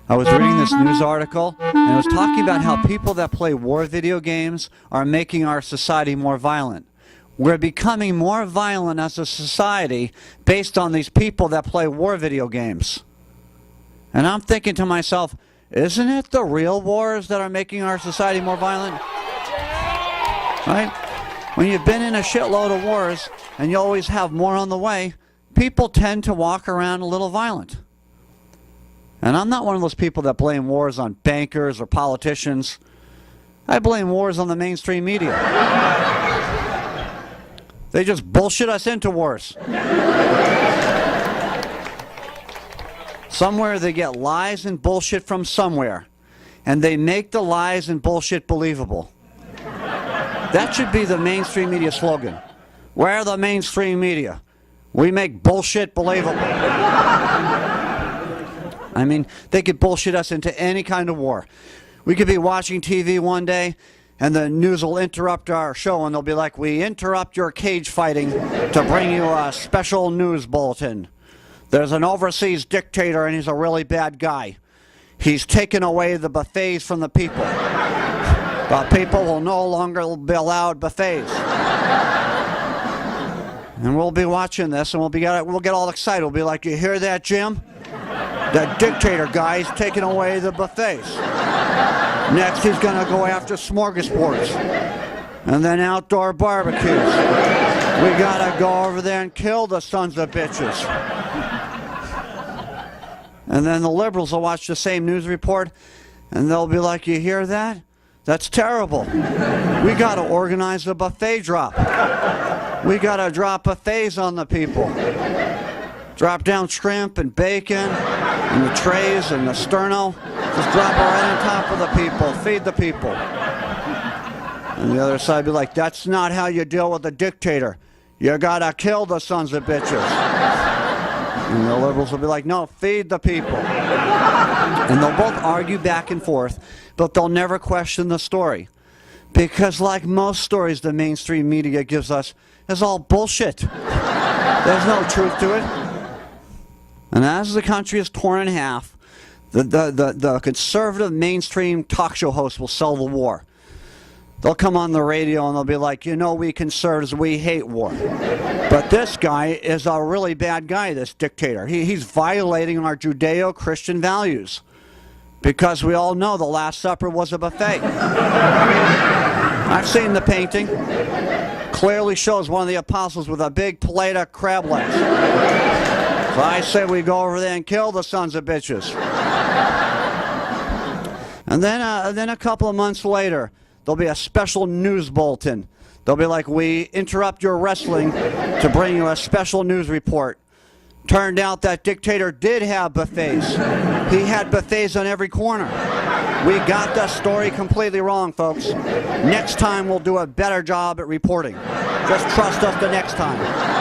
I was reading this news article, and it was talking about how people that play war video games are making our society more violent. We're becoming more violent as a society based on these people that play war video games. And I'm thinking to myself, isn't it the real wars that are making our society more violent? Right? When you've been in a shitload of wars and you always have more on the way, people tend to walk around a little violent. And I'm not one of those people that blame wars on bankers or politicians. I blame wars on the mainstream media. They just bullshit us into wars. Somewhere they get lies and bullshit from somewhere, and they make the lies and bullshit believable. That should be the mainstream media slogan. We're the mainstream media. We make bullshit believable. I mean, they could bullshit us into any kind of war. We could be watching TV one day, and the news will interrupt our show, and they'll be like, we interrupt your cage fighting to bring you a special news bulletin. There's an overseas dictator, and he's a really bad guy. He's taken away the buffets from the people. The people will no longer be allowed buffets. And we'll be watching this, and we'll get all excited. We'll be like, you hear that, Jim? That dictator guy's taking away the buffets. Next, he's going to go after smorgasbords. And then outdoor barbecues. We got to go over there and kill the sons of bitches. And then the liberals will watch the same news report, and they'll be like, you hear that? That's terrible. We got to organize a buffet drop. We got to drop buffets on the people. Drop down shrimp and bacon and the trays and the sterno. Just drop it right on top of the people. Feed the people. And the other side be like, that's not how you deal with a dictator. You gotta kill the sons of bitches. And the liberals will be like, no, feed the people. And they'll both argue back and forth, but they'll never question the story. Because like most stories the mainstream media gives us, is all bullshit. There's no truth to it. And as the country is torn in half, the conservative mainstream talk show hosts will sell the war. They'll come on the radio and they'll be like, you know, we conservatives, we hate war. But this guy is a really bad guy, this dictator. He's violating our Judeo-Christian values. Because we all know the Last Supper was a buffet. I've seen the painting. Clearly shows one of the apostles with a big plate of crab legs. So I say we go over there and kill the sons of bitches. And then a couple of months later, there'll be a special news bulletin. They'll be like, we interrupt your wrestling to bring you a special news report. Turned out that dictator did have buffets. He had buffets on every corner. We got the story completely wrong, folks. Next time we'll do a better job at reporting. Just trust us the next time.